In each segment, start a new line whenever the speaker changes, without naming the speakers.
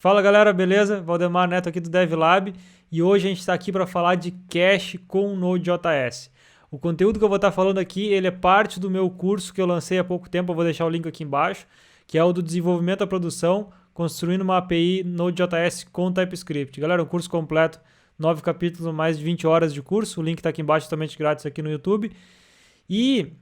Fala galera, beleza? Valdemar Neto aqui do DevLab e hoje a gente está aqui para falar de cache com Node.js. O conteúdo que eu vou estar falando aqui, ele é parte do meu curso que eu lancei há pouco tempo, eu vou deixar o link aqui embaixo, que é o do desenvolvimento à produção, construindo uma API Node.js com TypeScript. Galera, um curso completo, 9 capítulos, mais de 20 horas de curso, o link está aqui embaixo, totalmente grátis aqui no YouTube. E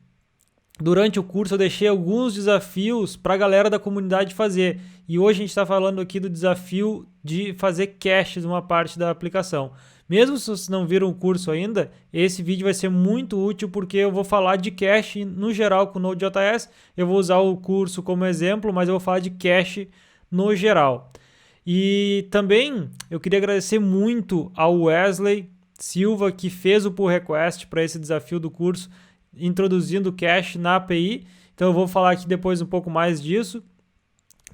durante o curso eu deixei alguns desafios para a galera da comunidade fazer. E hoje a gente está falando aqui do desafio de fazer cache de uma parte da aplicação. Mesmo se vocês não viram o curso ainda, esse vídeo vai ser muito útil porque eu vou falar de cache no geral com Node.js. Eu vou usar o curso como exemplo, mas eu vou falar de cache no geral. E também eu queria agradecer muito ao Wesley Silva que fez o pull request para esse desafio do curso, introduzindo cache na API. Então eu vou falar aqui depois um pouco mais disso.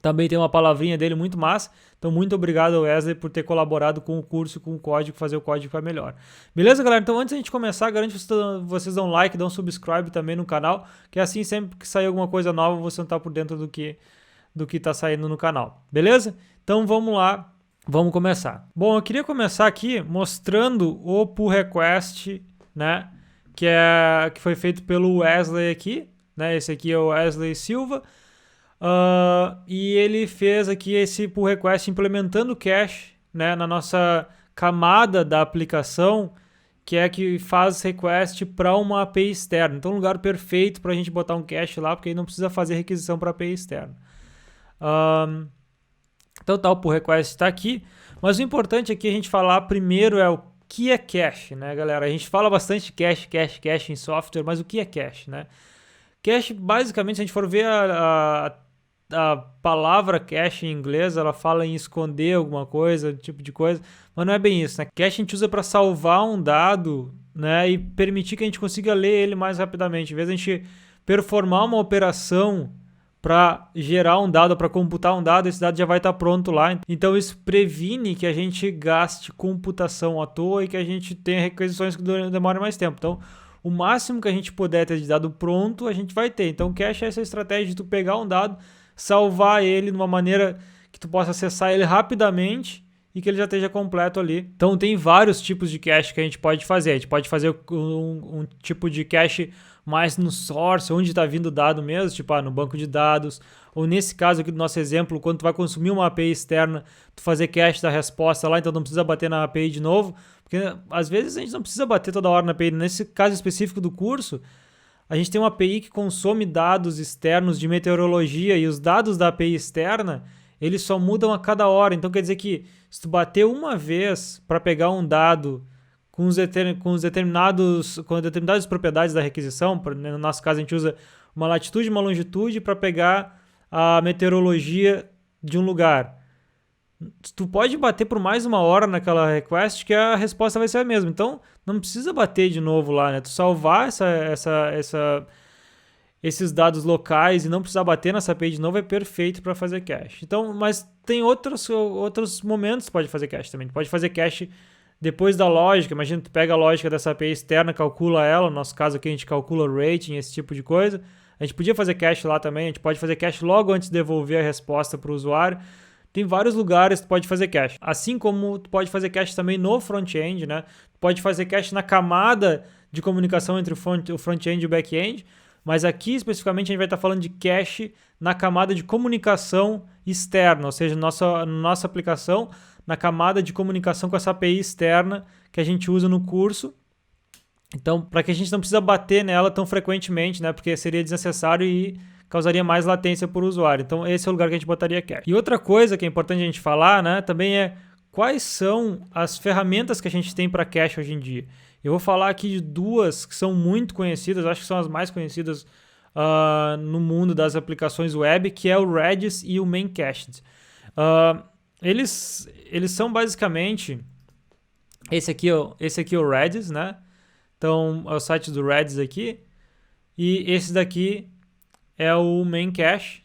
Também tem uma palavrinha dele muito massa. Então muito obrigado ao Wesley por ter colaborado com o curso, com o código, fazer o código ficar melhor. Beleza, galera? Então antes da gente começar, garanto que vocês dão like, dão subscribe também no canal, que assim sempre que sair alguma coisa nova, você não tá por dentro do que tá saindo no canal. Beleza? Então vamos lá, vamos começar. Bom, eu queria começar aqui mostrando o pull request, né? Que foi feito pelo Wesley aqui, né? Esse aqui é o Wesley Silva. E ele fez aqui esse pull request implementando cache, né, na nossa camada da aplicação, que é que faz request para uma API externa. Então, um lugar perfeito para a gente botar um cache lá, porque aí não precisa fazer requisição para API externa. Então, tá, o pull request está aqui. Mas o importante aqui a gente falar primeiro é o que é cache, né, galera? A gente fala bastante cache em software, mas o que é cache, né? Cache, basicamente, se a gente for ver a palavra cache em inglês, ela fala em esconder alguma coisa, tipo de coisa, mas não é bem isso, né? Cache a gente usa para salvar um dado, né, e permitir que a gente consiga ler ele mais rapidamente. Em vez de a gente performar uma operação para gerar um dado, para computar um dado, esse dado já vai estar pronto lá. Então isso previne que a gente gaste computação à toa e que a gente tenha requisições que demorem mais tempo. Então, o máximo que a gente puder ter de dado pronto, a gente vai ter. Então, cache é essa estratégia de tu pegar um dado, salvar ele de uma maneira que tu possa acessar ele rapidamente e que ele já esteja completo ali. Então, tem vários tipos de cache que a gente pode fazer. A gente pode fazer um tipo de cache mais no source, onde está vindo o dado mesmo, tipo no banco de dados, ou nesse caso aqui do nosso exemplo, quando tu vai consumir uma API externa, tu fazer cache da resposta lá, então não precisa bater na API de novo, porque às vezes a gente não precisa bater toda hora na API. Nesse caso específico do curso, a gente tem uma API que consome dados externos de meteorologia e os dados da API externa, eles só mudam a cada hora. Então quer dizer que se tu bater uma vez para pegar um dado com determinadas propriedades da requisição, no nosso caso a gente usa uma latitude e uma longitude para pegar a meteorologia de um lugar. Tu pode bater por mais uma hora naquela request que a resposta vai ser a mesma. Então, não precisa bater de novo lá, né? Tu salvar esses dados locais e não precisar bater nessa API de novo é perfeito para fazer cache. Então, mas tem outros momentos que tu pode fazer cache também. Tu pode fazer cache depois da lógica. Imagina que tu pega a lógica dessa API externa, calcula ela. No nosso caso aqui a gente calcula rating, esse tipo de coisa. A gente podia fazer cache lá também. A gente pode fazer cache logo antes de devolver a resposta para o usuário. Tem vários lugares que tu pode fazer cache. Assim como tu pode fazer cache também no front-end, né? Tu pode fazer cache na camada de comunicação entre o front-end e o back-end. Mas aqui, especificamente, a gente vai estar falando de cache na camada de comunicação externa, ou seja, nossa aplicação, na camada de comunicação com essa API externa que a gente usa no curso. Então, para que a gente não precisa bater nela tão frequentemente, né? Porque seria desnecessário e causaria mais latência para o usuário. Então, esse é o lugar que a gente botaria cache. E outra coisa que é importante a gente falar, né, também é quais são as ferramentas que a gente tem para cache hoje em dia. Eu vou falar aqui de duas que são muito conhecidas, acho que são as mais conhecidas no mundo das aplicações web, que é o Redis e o Memcached. Eles são basicamente... Esse aqui é o Redis, né? Então, é o site do Redis aqui. E esse daqui é o Memcached,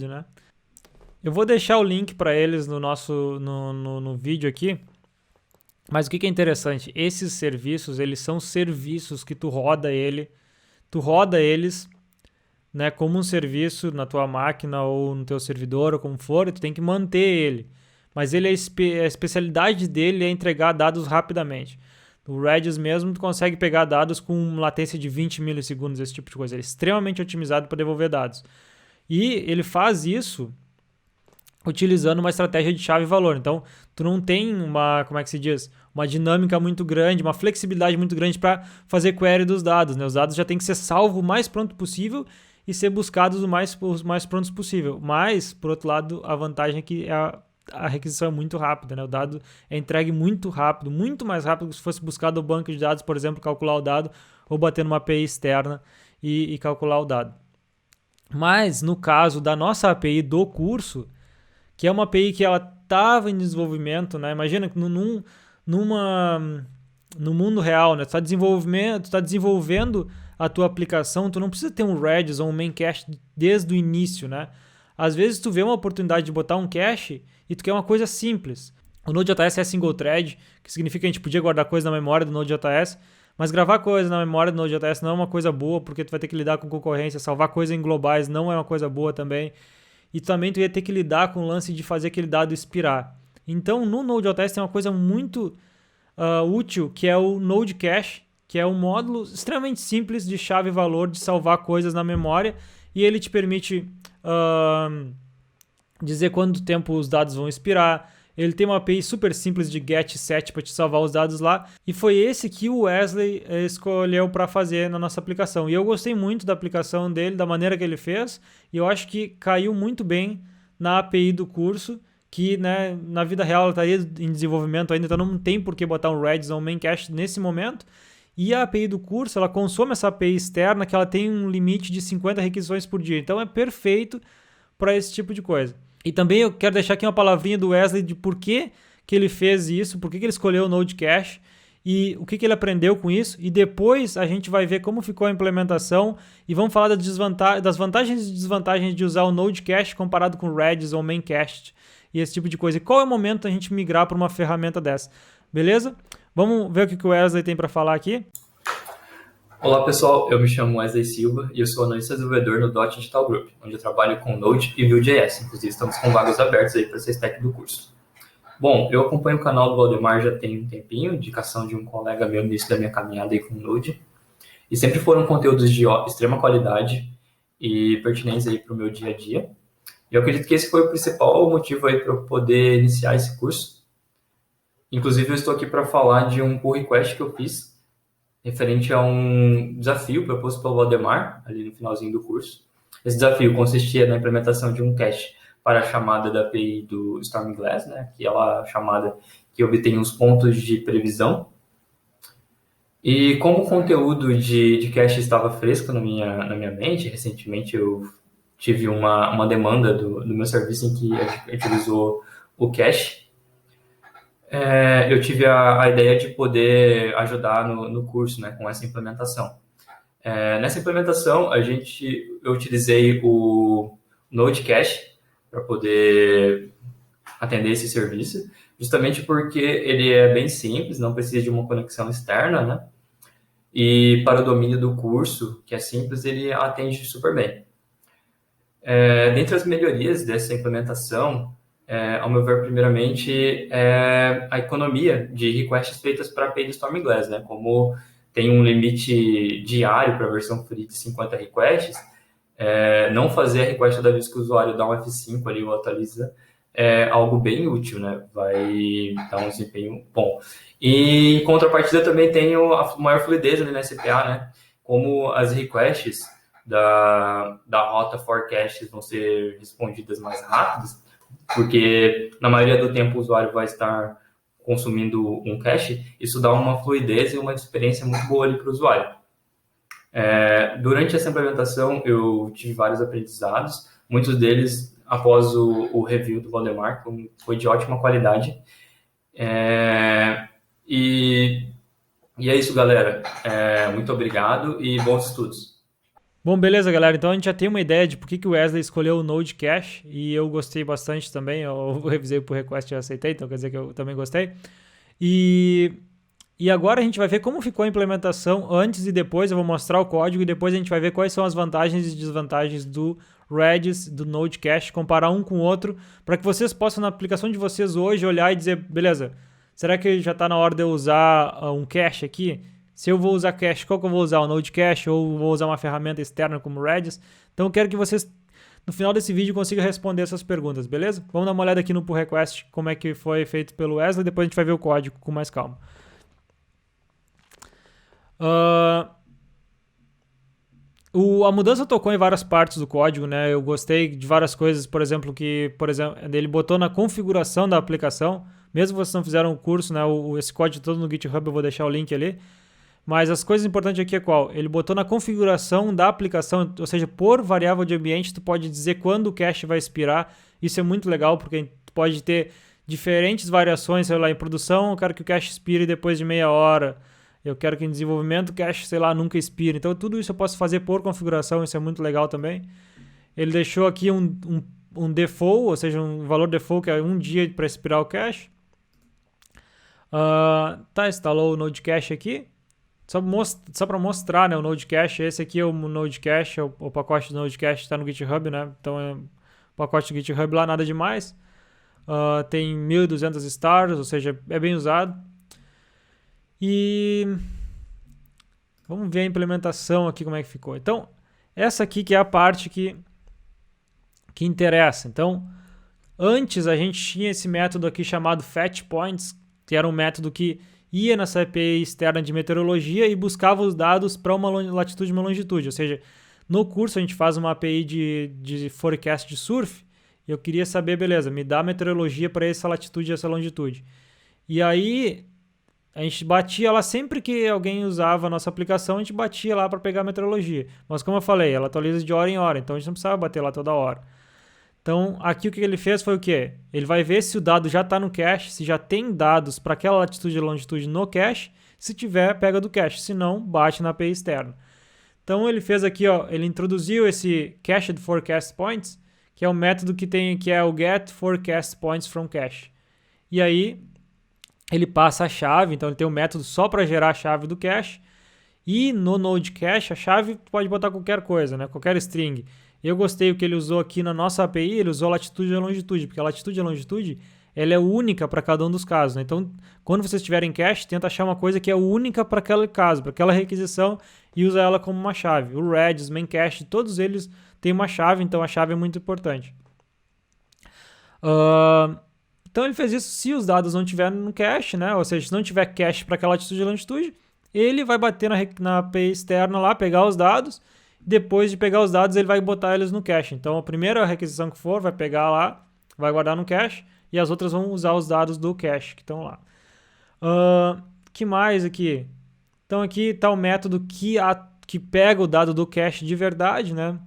né? Eu vou deixar o link para eles no vídeo aqui. Mas o que é interessante? Esses serviços, eles são serviços que tu roda eles né, como um serviço na tua máquina ou no teu servidor ou como for, e tu tem que manter ele. Mas ele a especialidade dele é entregar dados rapidamente. O Redis mesmo, tu consegue pegar dados com latência de 20 milissegundos, esse tipo de coisa. Ele é extremamente otimizado para devolver dados. E ele faz isso utilizando uma estratégia de chave e valor. Então, tu não tem uma, como é que se diz? Uma dinâmica muito grande, uma flexibilidade muito grande para fazer query dos dados, né? Os dados já têm que ser salvos o mais pronto possível e ser buscados os mais prontos possível. Mas, por outro lado, a vantagem é que a requisição é muito rápida, né? O dado é entregue muito rápido, muito mais rápido que se fosse buscado no banco de dados, por exemplo, calcular o dado ou bater numa API externa e calcular o dado. Mas, no caso da nossa API do curso, que é uma API que ela estava em desenvolvimento, né? Imagina que no mundo real, né? Tu está desenvolvendo a tua aplicação, tu não precisa ter um Redis ou um main cache desde o início, né? Às vezes tu vê uma oportunidade de botar um cache e tu quer uma coisa simples. O Node.js é single thread, que significa que a gente podia guardar coisa na memória do Node.js, mas gravar coisa na memória do Node.js não é uma coisa boa, porque tu vai ter que lidar com concorrência, salvar coisa em globais não é uma coisa boa também. E também tu ia ter que lidar com o lance de fazer aquele dado expirar. Então, no Node.js tem uma coisa muito útil, que é o Node Cache, que é um módulo extremamente simples de chave e valor de salvar coisas na memória, e ele te permite dizer quanto tempo os dados vão expirar. Ele tem uma API super simples de get e set para te salvar os dados lá. E foi esse que o Wesley escolheu para fazer na nossa aplicação. E eu gostei muito da aplicação dele, da maneira que ele fez. E eu acho que caiu muito bem na API do curso, que, né, na vida real ela estaria em desenvolvimento ainda, então não tem por que botar um Redis ou um main cache nesse momento. E a API do curso, ela consome essa API externa, que ela tem um limite de 50 requisições por dia. Então é perfeito para esse tipo de coisa. E também eu quero deixar aqui uma palavrinha do Wesley de por que ele fez isso, por que ele escolheu o Node Cache e o que ele aprendeu com isso. E depois a gente vai ver como ficou a implementação e vamos falar das vantagens e desvantagens de usar o Node Cache comparado com o Redis ou o Main Cache e esse tipo de coisa. E qual é o momento a gente migrar para uma ferramenta dessa? Beleza? Vamos ver o que o Wesley tem para falar aqui?
Olá pessoal, eu me chamo Wesley Silva e eu sou analista desenvolvedor no Dot Digital Group, onde eu trabalho com Node e Vue.js. Inclusive estamos com vagas abertas aí para ser stack do curso. Bom, eu acompanho o canal do Valdemar já tem um tempinho, indicação de um colega meu no início da minha caminhada aí com o Node, e sempre foram conteúdos de extrema qualidade e pertinentes aí para o meu dia a dia. E eu acredito que esse foi o principal motivo aí para eu poder iniciar esse curso. Inclusive eu estou aqui para falar de um pull request que eu fiz referente a um desafio proposto pelo Valdemar, ali no finalzinho do curso. Esse desafio consistia na implementação de um cache para a chamada da API do Stormglass, né, que é a chamada que obtém os pontos de previsão. E como o conteúdo de cache estava fresco na minha mente, recentemente eu tive uma demanda do meu serviço em que a gente utilizou o cache. Eu tive a ideia de poder ajudar no curso, né, com essa implementação. Nessa implementação, eu utilizei o Node Cache para poder atender esse serviço, justamente porque ele é bem simples, não precisa de uma conexão externa, né? E para o domínio do curso, que é simples, ele atende super bem. Dentre as melhorias dessa implementação, ao meu ver, primeiramente, é a economia de requests feitas para a API do Stormglass, né? Como tem um limite diário para a versão free de 50 requests, não fazer a request toda vez que o usuário dá um F5 ali ou atualiza é algo bem útil, né? Vai dar um desempenho bom. E em contrapartida também tem a maior fluidez ali na SPA, né? Como as requests da rota forecasts vão ser respondidas mais rápidas, porque na maioria do tempo o usuário vai estar consumindo um cache, isso dá uma fluidez e uma experiência muito boa ali para o usuário. Durante essa implementação eu tive vários aprendizados, muitos deles após o review do Valdemar, que foi de ótima qualidade. E é isso, galera. Muito obrigado e bons estudos.
Bom, beleza, galera. Então a gente já tem uma ideia de por que o Wesley escolheu o Node Cache e eu gostei bastante também. Eu revisei o pull request e aceitei, então quer dizer que eu também gostei. E E agora a gente vai ver como ficou a implementação antes e depois. Eu vou mostrar o código e depois a gente vai ver quais são as vantagens e desvantagens do Redis, do Node Cache, comparar um com o outro, para que vocês possam, na aplicação de vocês hoje, olhar e dizer, beleza, será que já está na hora de eu usar um cache aqui? Se eu vou usar cache, qual que eu vou usar? O Node Cache ou vou usar uma ferramenta externa como o Redis? Então eu quero que vocês, no final desse vídeo, consigam responder essas perguntas, beleza? Vamos dar uma olhada aqui no pull request, como é que foi feito pelo Wesley, depois a gente vai ver o código com mais calma. A mudança tocou em várias partes do código, né? Eu gostei de várias coisas, por exemplo, ele botou na configuração da aplicação, mesmo vocês não fizeram o curso, né? Esse código todo no GitHub, eu vou deixar o link ali. Mas as coisas importantes aqui é qual? Ele botou na configuração da aplicação, ou seja, por variável de ambiente, tu pode dizer quando o cache vai expirar. Isso é muito legal, porque tu pode ter diferentes variações, sei lá, em produção, eu quero que o cache expire depois de meia hora. Eu quero que em desenvolvimento o cache, sei lá, nunca expire. Então tudo isso eu posso fazer por configuração, isso é muito legal também. Ele deixou aqui um default, ou seja, um valor default que é 1 dia para expirar o cache. Instalou o Node Cache aqui. Só para mostrar, né, o Node Cache. Esse aqui é o Node Cache, o pacote do Node Cache está no GitHub, né? Então é o pacote do GitHub lá, nada demais. Tem 1.200 stars, ou seja, é bem usado. E vamos ver a implementação aqui, como é que ficou. Então, essa aqui que é a parte que interessa. Então, antes a gente tinha esse método aqui chamado FetchPoints, que era um método que ia nessa API externa de meteorologia e buscava os dados para uma latitude e uma longitude. Ou seja, no curso a gente faz uma API de forecast de surf, e eu queria saber, beleza, me dá meteorologia para essa latitude e essa longitude. E aí a gente batia lá, sempre que alguém usava a nossa aplicação, a gente batia lá para pegar a meteorologia. Mas como eu falei, ela atualiza de hora em hora, então a gente não precisava bater lá toda hora. Então aqui o que ele fez foi o quê? Ele vai ver se o dado já está no cache, se já tem dados para aquela latitude e longitude no cache. Se tiver, pega do cache, se não, bate na API externa. Então ele fez aqui, ó, ele introduziu esse Cached Forecast Points, que é um método que é o Get Forecast Points from Cache. E aí ele passa a chave, então ele tem um método só para gerar a chave do cache. E no Node Cache, a chave pode botar qualquer coisa, né? Qualquer string. Eu gostei o que ele usou aqui na nossa API, ele usou latitude e longitude, porque a latitude e a longitude ela é única para cada um dos casos, né? Então, quando vocês tiverem cache, tenta achar uma coisa que é única para aquele caso, para aquela requisição, e usa ela como uma chave. O Redis, Main Cache, todos eles têm uma chave, então a chave é muito importante. Então ele fez isso se os dados não tiverem no cache, né? Ou seja, se não tiver cache para aquela latitude e longitude, ele vai bater na API externa lá, pegar os dados. Depois de pegar os dados, ele vai botar eles no cache. Então a primeira requisição que for, vai pegar lá, vai guardar no cache, e as outras vão usar os dados do cache que estão lá. Que mais aqui? Então aqui está o método que pega o dado do cache de verdade, né?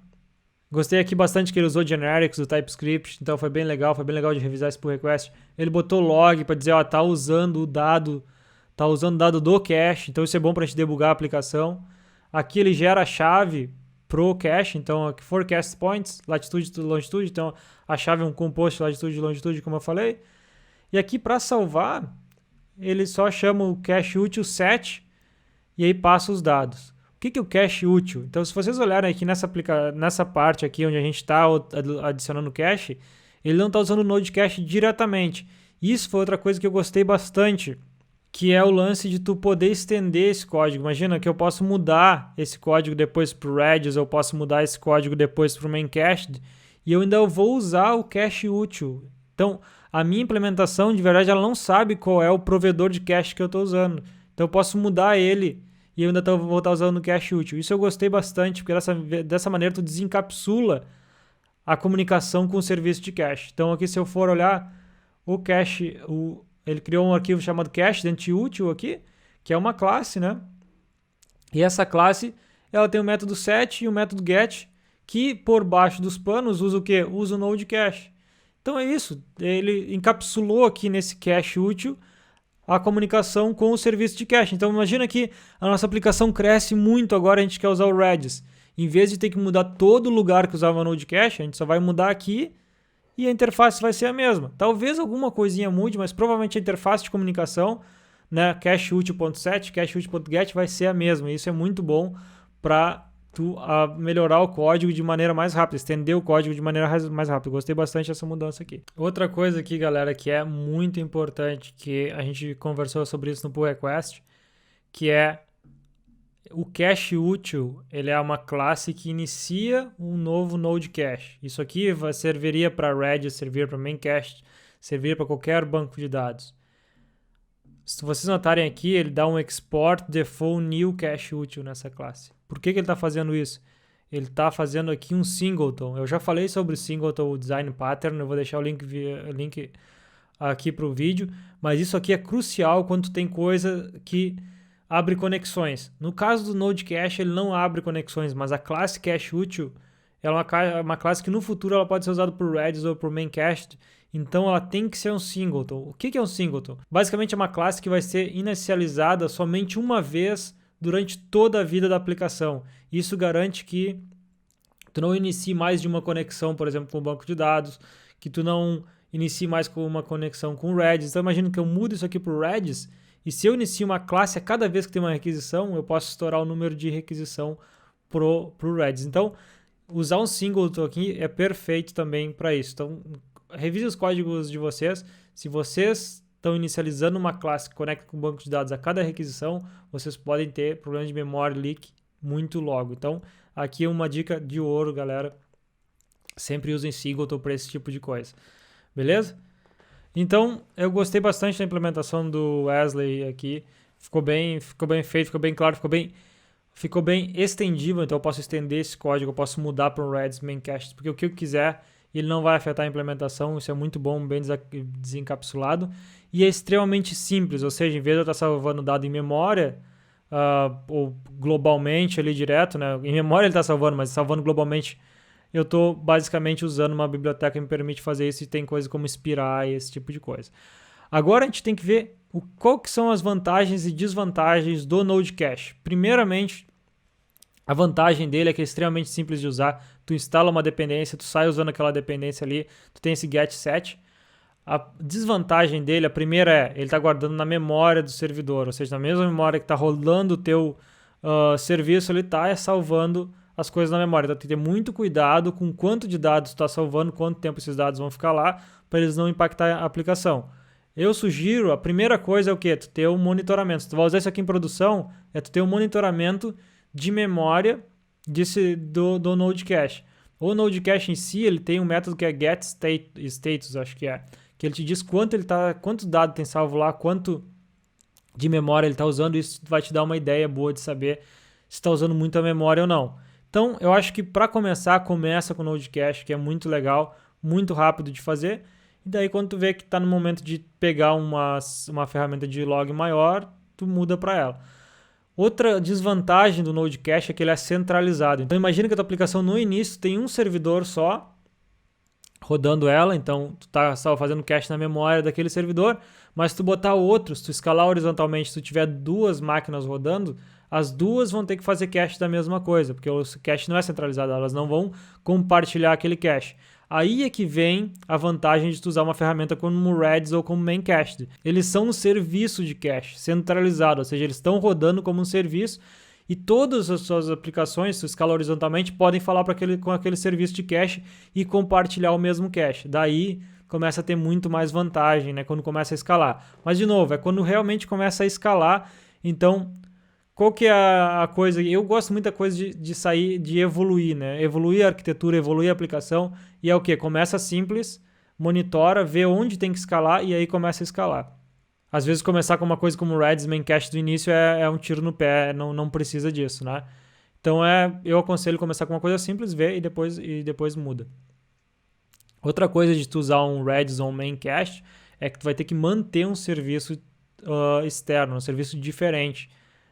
Gostei aqui bastante que ele usou generics do TypeScript, então foi bem legal de revisar esse pull request. Ele botou log para dizer, ó, tá usando o dado do cache, então isso é bom para a gente debugar a aplicação. Aqui ele gera a chave pro cache, então aqui forecast points, latitude e longitude, então a chave é um composto latitude e longitude, como eu falei. E aqui para salvar, ele só chama o cache útil set e aí passa os dados. O que é o cache útil? Então, se vocês olharem aqui nessa parte aqui onde a gente está adicionando cache, ele não está usando o Node Cache diretamente. Isso foi outra coisa que eu gostei bastante, que é o lance de tu poder estender esse código. Imagina que eu posso mudar esse código depois para o Redis, eu posso mudar esse código depois para o Main Cached, e eu ainda vou usar o cache útil. Então, a minha implementação, de verdade, ela não sabe qual é o provedor de cache que eu estou usando. Então, eu posso mudar ele e eu ainda vou estar usando o cache útil. Isso eu gostei bastante, porque dessa maneira tu desencapsula a comunicação com o serviço de cache. Então, aqui se eu for olhar o cache, ele criou um arquivo chamado cache dentro de útil aqui, que é uma classe, né? E essa classe, ela tem o método set e o método get, que por baixo dos panos usa o quê? Usa o Node Cache. Então é isso, ele encapsulou aqui nesse cache útil a comunicação com o serviço de cache. Então imagina que a nossa aplicação cresce muito, agora a gente quer usar o Redis. Em vez de ter que mudar todo lugar que usava o Node Cache, a gente só vai mudar aqui e a interface vai ser a mesma. Talvez alguma coisinha mude, mas provavelmente a interface de comunicação né, cacheUtil.set, cacheUtil.get vai ser a mesma. Isso é muito bom para tu melhorar o código de maneira mais rápida, estender o código de maneira mais rápida. Gostei bastante dessa mudança aqui. Outra coisa aqui, galera, que é muito importante, que a gente conversou sobre isso no pull request, que é o cacheUtil. Ele é uma classe que inicia um novo node cache. Isso aqui serviria para Redis, servir para Memcached, servir para qualquer banco de dados. Se vocês notarem aqui, ele dá um export default new cacheUtil nessa classe. Por que ele está fazendo isso? Ele está fazendo aqui um singleton. Eu já falei sobre o singleton, o design pattern, eu vou deixar o link aqui para o vídeo, mas isso aqui é crucial quando tem coisa que abre conexões. No caso do Node Cache, ele não abre conexões, mas a classe cacheUtil é uma classe que no futuro ela pode ser usada por Redis ou por Memcached, então ela tem que ser um singleton. O que é um singleton? Basicamente é uma classe que vai ser inicializada somente uma vez durante toda a vida da aplicação. Isso garante que tu não inicie mais de uma conexão, por exemplo, com o banco de dados, que tu não inicie mais com uma conexão com o Redis. Então imagina que eu mudo isso aqui para o Redis, e se eu inicio uma classe a cada vez que tem uma requisição, eu posso estourar o número de requisição pro Redis. Então, usar um singleton aqui é perfeito também para isso. Então, revise os códigos de vocês. Se vocês estão inicializando uma classe que conecta com o banco de dados a cada requisição, vocês podem ter problemas de memory leak muito logo. Então, aqui é uma dica de ouro, galera. Sempre usem singleton para esse tipo de coisa. Beleza? Então, eu gostei bastante da implementação do Wesley aqui. Ficou bem feito, ficou bem claro, ficou bem estendível. Então, eu posso estender esse código, eu posso mudar para um Redis Memcached, porque o que eu quiser, ele não vai afetar a implementação. Isso é muito bom, bem desencapsulado. E é extremamente simples, ou seja, em vez de eu estar salvando dado em memória, ou globalmente ali direto, né? Em memória ele está salvando, mas salvando globalmente, eu estou basicamente usando uma biblioteca que me permite fazer isso, e tem coisa como Spiral e esse tipo de coisa. Agora a gente tem que ver qual que são as vantagens e desvantagens do Node Cache. Primeiramente, a vantagem dele é que é extremamente simples de usar. Tu instala uma dependência, tu sai usando aquela dependência ali, tu tem esse get set. A desvantagem dele, a primeira é, ele está guardando na memória do servidor, ou seja, na mesma memória que está rolando o teu serviço, ele está salvando as coisas na memória. Então tem que ter muito cuidado com quanto de dados tu está salvando, quanto tempo esses dados vão ficar lá, para eles não impactar a aplicação. Eu sugiro, a primeira coisa é o quê? Tu ter um monitoramento. Se tu vai usar isso aqui em produção, é tu ter um monitoramento de memória do Node Cache. O Node Cache em si, ele tem um método que é getStatus, acho que é, que ele te diz quanto dado tem salvo lá, quanto de memória ele está usando. Isso vai te dar uma ideia boa de saber se está usando muita memória ou não. Então, eu acho que para começar, começa com o Node Cache, que é muito legal, muito rápido de fazer. E daí, quando tu vê que está no momento de pegar uma ferramenta de log maior, tu muda para ela. Outra desvantagem do Node Cache é que ele é centralizado. Então, imagina que a tua aplicação no início tem um servidor só rodando ela. Então, tu está só fazendo cache na memória daquele servidor, mas se tu botar outros, se tu escalar horizontalmente, se tu tiver duas máquinas rodando, as duas vão ter que fazer cache da mesma coisa, porque o cache não é centralizado, elas não vão compartilhar aquele cache. Aí é que vem a vantagem de tu usar uma ferramenta como o Redis ou como o Memcached. Eles são um serviço de cache centralizado, ou seja, eles estão rodando como um serviço, e todas as suas aplicações, se tu escala horizontalmente, podem falar com aquele serviço de cache e compartilhar o mesmo cache. Daí começa a ter muito mais vantagem, né, quando começa a escalar. Mas, de novo, é quando realmente começa a escalar. Então, qual que é a coisa? Eu gosto muito da coisa de sair, de evoluir, né? Evoluir a arquitetura, evoluir a aplicação. E é o quê? Começa simples, monitora, vê onde tem que escalar e aí começa a escalar. Às vezes começar com uma coisa como o Redis Memcached do início é um tiro no pé, não precisa disso, né? Então eu aconselho começar com uma coisa simples, ver e depois muda. Outra coisa de tu usar um Redis ou um Memcached é que tu vai ter que manter um serviço externo, um serviço diferente,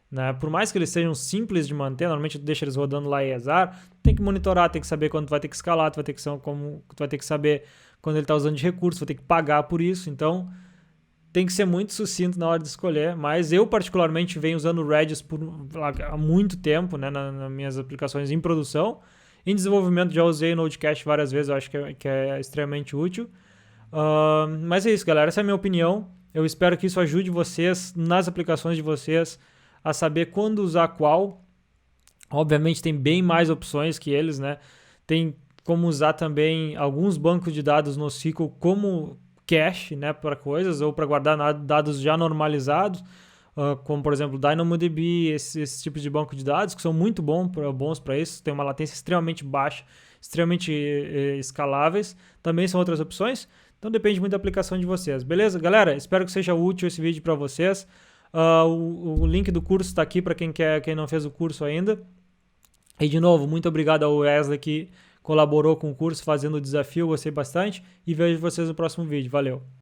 né? Por mais que eles sejam simples de manter, normalmente tu deixa eles rodando lá em ESAR, tem que monitorar, tem que saber quando tu vai ter que escalar, tu vai ter que saber quando ele está usando de recursos, vai ter que pagar por isso. Então tem que ser muito sucinto na hora de escolher, mas eu particularmente venho usando o Redis há muito tempo, né, nas minhas aplicações em produção. Em desenvolvimento já usei o Node Cache várias vezes, eu acho que é extremamente útil. Mas é isso, galera, essa é a minha opinião. Eu espero que isso ajude vocês nas aplicações de vocês a saber quando usar qual. Obviamente tem bem mais opções que eles, né? Tem como usar também alguns bancos de dados no SQL como cache, né, para coisas ou para guardar dados já normalizados, como por exemplo DynamoDB, esses tipos de banco de dados que são muito bons para isso, tem uma latência extremamente baixa, extremamente escaláveis. Também são outras opções. Então depende muito da aplicação de vocês, beleza? Galera, espero que seja útil esse vídeo para vocês. O link do curso está aqui para quem não fez o curso ainda. E de novo, muito obrigado ao Wesley que colaborou com o curso fazendo o desafio, gostei bastante. E vejo vocês no próximo vídeo. Valeu!